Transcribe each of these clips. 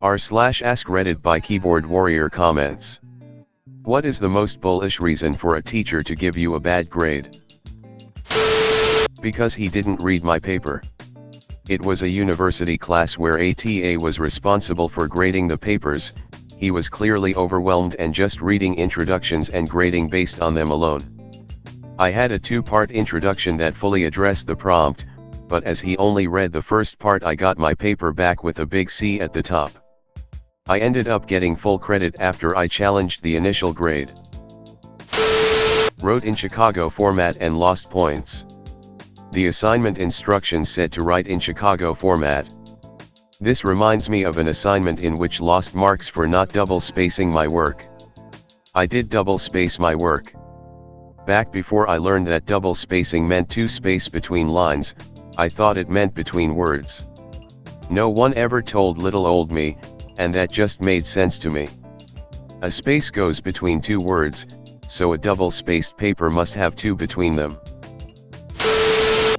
r/AskReddit by Keyboard Warrior comments. What is the most bullish reason for a teacher to give you a bad grade? Because he didn't read my paper. It was a university class where ATA was responsible for grading the papers. He was clearly overwhelmed and just reading introductions and grading based on them alone. I had a two-part introduction that fully addressed the prompt, but as he only read the first part, I got my paper back with a big C at the top. I ended up getting full credit after I challenged the initial grade. Wrote in Chicago format and lost points. The assignment instructions said to write in Chicago format. This reminds me of an assignment in which lost marks for not double spacing my work. I did double space my work. Back before I learned that double spacing meant two space between lines, I thought it meant between words. No one ever told little old me, and that just made sense to me. A space goes between two words, so a double-spaced paper must have two between them.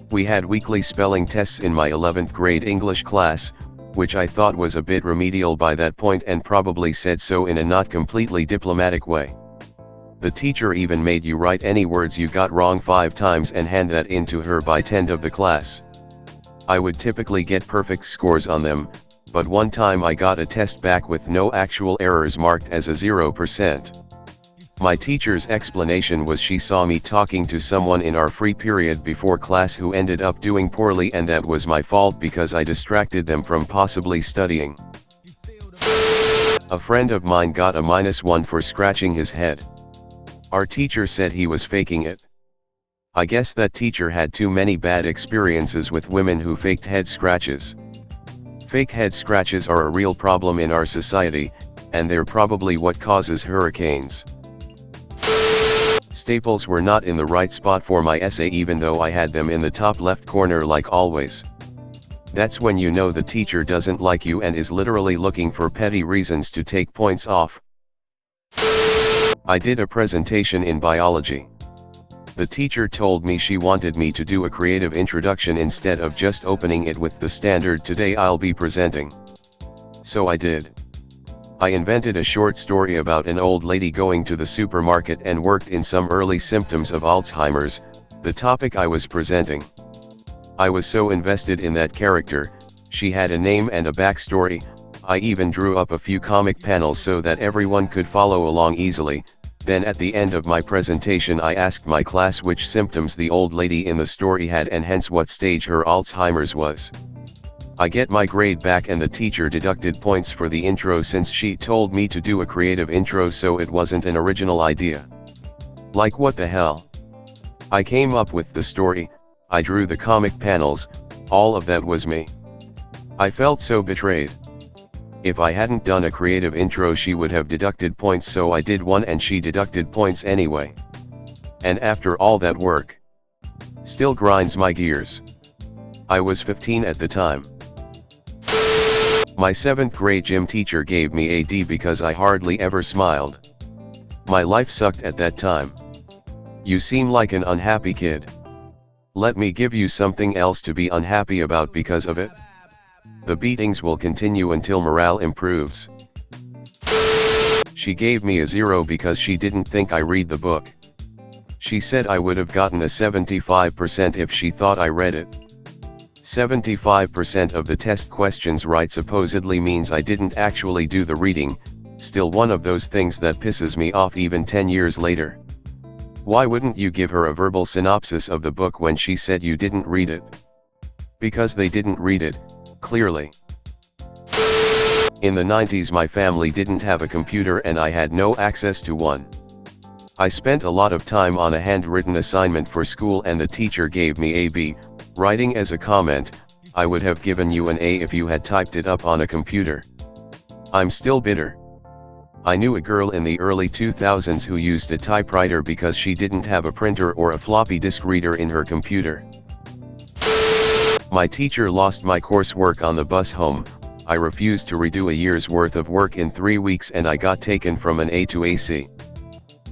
We had weekly spelling tests in my 11th grade English class, which I thought was a bit remedial by that point and probably said so in a not completely diplomatic way. The teacher even made you write any words you got wrong 5 times and hand that in to her by 10th of the class. I would typically get perfect scores on them, but one time I got a test back with no actual errors marked as a 0%. My teacher's explanation was she saw me talking to someone in our free period before class who ended up doing poorly, and that was my fault because I distracted them from possibly studying. A friend of mine got a -1 for scratching his head. Our teacher said he was faking it. I guess that teacher had too many bad experiences with women who faked head scratches. Fake head scratches are a real problem in our society, and they're probably what causes hurricanes. Staples were not in the right spot for my essay even though I had them in the top left corner like always. That's when you know the teacher doesn't like you and is literally looking for petty reasons to take points off. I did a presentation in biology. The teacher told me she wanted me to do a creative introduction instead of just opening it with the standard "today I'll be presenting." So I did. I invented a short story about an old lady going to the supermarket and worked in some early symptoms of Alzheimer's, the topic I was presenting. I was so invested in that character. She had a name and a backstory. I even drew up a few comic panels so that everyone could follow along easily. Then at the end of my presentation I asked my class which symptoms the old lady in the story had and hence what stage her Alzheimer's was. I get my grade back and the teacher deducted points for the intro since she told me to do a creative intro, so it wasn't an original idea. Like, what the hell? I came up with the story, I drew the comic panels, all of that was me. I felt so betrayed. If I hadn't done a creative intro she would have deducted points, so I did one and she deducted points anyway. And after all that work, still grinds my gears. I was 15 at the time. My 7th grade gym teacher gave me a D because I hardly ever smiled. My life sucked at that time. You seem like an unhappy kid. Let me give you something else to be unhappy about because of it. The beatings will continue until morale improves. She gave me a 0 because she didn't think I read the book. She said I would have gotten a 75% if she thought I read it. 75% of the test questions right supposedly means I didn't actually do the reading, still one of those things that pisses me off even 10 years later. Why wouldn't you give her a verbal synopsis of the book when she said you didn't read it? Because they didn't read it, clearly. In the 90s my family didn't have a computer and I had no access to one. I spent a lot of time on a handwritten assignment for school and the teacher gave me a B, writing as a comment, "I would have given you an A if you had typed it up on a computer." I'm still bitter. I knew a girl in the early 2000s who used a typewriter because she didn't have a printer or a floppy disk reader in her computer. My teacher lost my coursework on the bus home. I refused to redo a year's worth of work in 3 weeks and I got taken from an A to a C.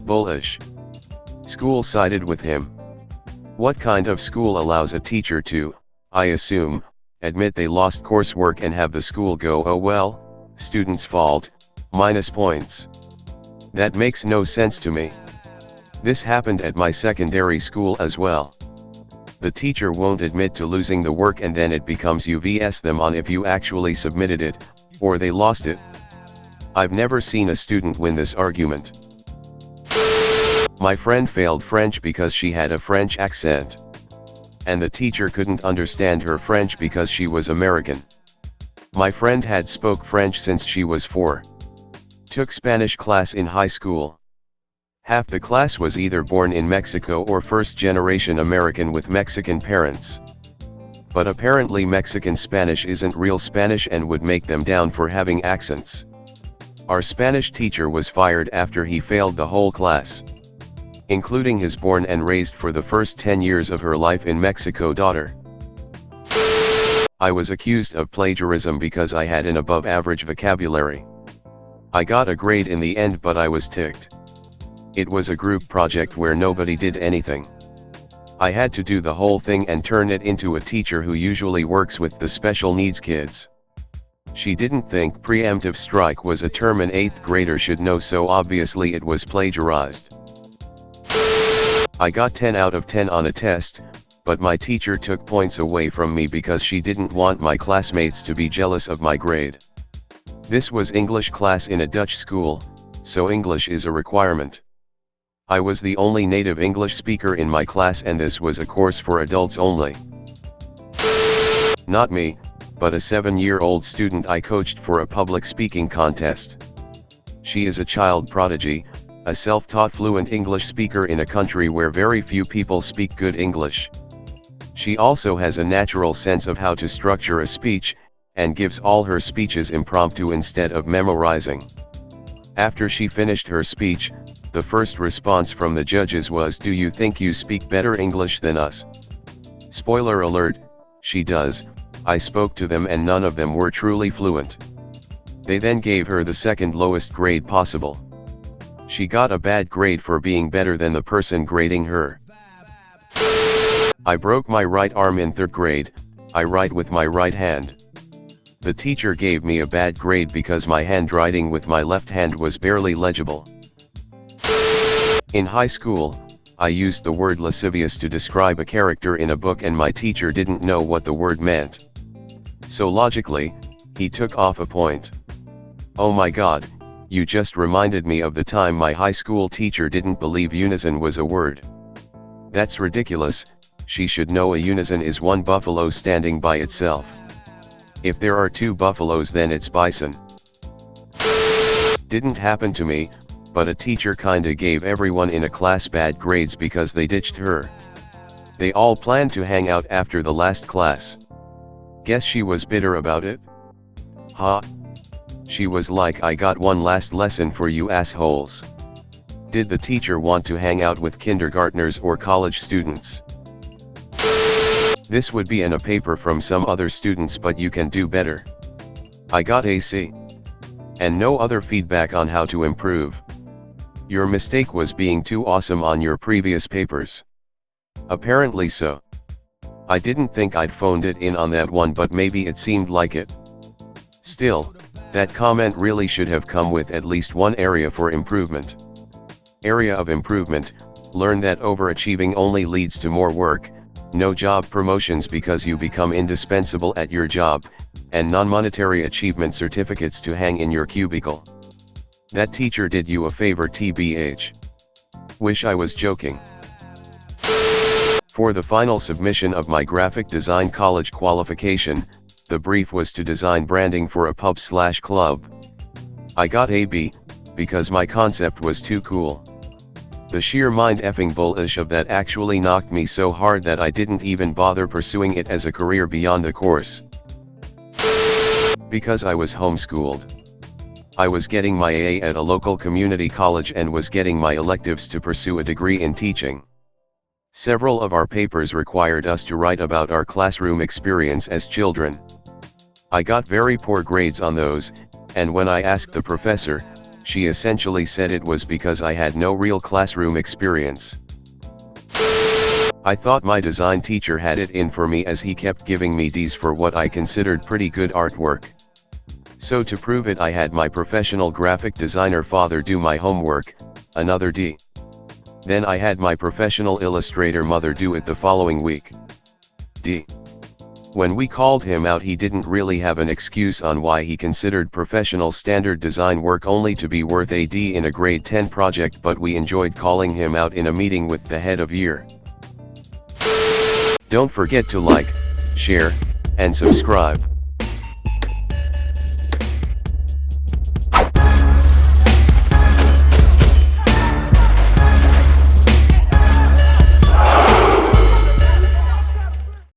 Bullish. School sided with him. What kind of school allows a teacher to, I assume, admit they lost coursework and have the school go, "Oh well, student's fault, minus points. That makes no sense to me. This happened at my secondary school as well. The teacher won't admit to losing the work and then it becomes you vs them on if you actually submitted it, or they lost it. I've never seen a student win this argument. My friend failed French because she had a French accent. And the teacher couldn't understand her French because she was American. My friend had spoke French since she was 4. Took Spanish class in high school. Half the class was either born in Mexico or first-generation American with Mexican parents. But apparently Mexican Spanish isn't real Spanish and would make them down for having accents. Our Spanish teacher was fired after he failed the whole class, including his born and raised for the first 10 years of her life in Mexico daughter. I was accused of plagiarism because I had an above-average vocabulary. I got a grade in the end, but I was ticked. It was a group project where nobody did anything. I had to do the whole thing and turn it into a teacher who usually works with the special needs kids. She didn't think preemptive strike was a term an 8th grader should know, so obviously it was plagiarized. I got 10 out of 10 on a test, but my teacher took points away from me because she didn't want my classmates to be jealous of my grade. This was English class in a Dutch school, so English is a requirement. I was the only native English speaker in my class and this was a course for adults only. Not me, but a 7-year-old student I coached for a public speaking contest. She is a child prodigy, a self-taught fluent English speaker in a country where very few people speak good English. She also has a natural sense of how to structure a speech, and gives all her speeches impromptu instead of memorizing. After she finished her speech, the first response from the judges was, "Do you think you speak better English than us?" Spoiler alert, she does. I spoke to them and none of them were truly fluent. They then gave her the second lowest grade possible. She got a bad grade for being better than the person grading her. I broke my right arm in 3rd grade. I write with my right hand. The teacher gave me a bad grade because my handwriting with my left hand was barely legible. In high school, I used the word lascivious to describe a character in a book and my teacher didn't know what the word meant. So logically, he took off a point. Oh my god, you just reminded me of the time my high school teacher didn't believe unison was a word. That's ridiculous. She should know a unison is one buffalo standing by itself. If there are 2 buffaloes then it's bison. Didn't happen to me, but a teacher kinda gave everyone in a class bad grades because they ditched her. They all planned to hang out after the last class. Guess she was bitter about it? Huh? She was like, "I got one last lesson for you assholes." Did the teacher want to hang out with kindergartners or college students? This would be in a paper from some other students, but you can do better. I got a C. And no other feedback on how to improve. Your mistake was being too awesome on your previous papers. Apparently so. I didn't think I'd phoned it in on that one, but maybe it seemed like it. Still, that comment really should have come with at least one area for improvement. Area of improvement: learn that overachieving only leads to more work, no job promotions because you become indispensable at your job, and non-monetary achievement certificates to hang in your cubicle. That teacher did you a favor tbh. Wish I was joking. For the final submission of my graphic design college qualification, the brief was to design branding for a pub/club. I got a B, because my concept was too cool. The sheer mind-effing bullish of that actually knocked me so hard that I didn't even bother pursuing it as a career beyond the course. Because I was homeschooled. I was getting my AA at a local community college and was getting my electives to pursue a degree in teaching. Several of our papers required us to write about our classroom experience as children. I got very poor grades on those, and when I asked the professor, she essentially said it was because I had no real classroom experience. I thought my design teacher had it in for me as he kept giving me Ds for what I considered pretty good artwork. So to prove it, I had my professional graphic designer father do my homework, another D. Then I had my professional illustrator mother do it the following week. D. When we called him out, he didn't really have an excuse on why he considered professional standard design work only to be worth a D in a grade 10 project, but we enjoyed calling him out in a meeting with the head of year. Don't forget to like, share, and subscribe.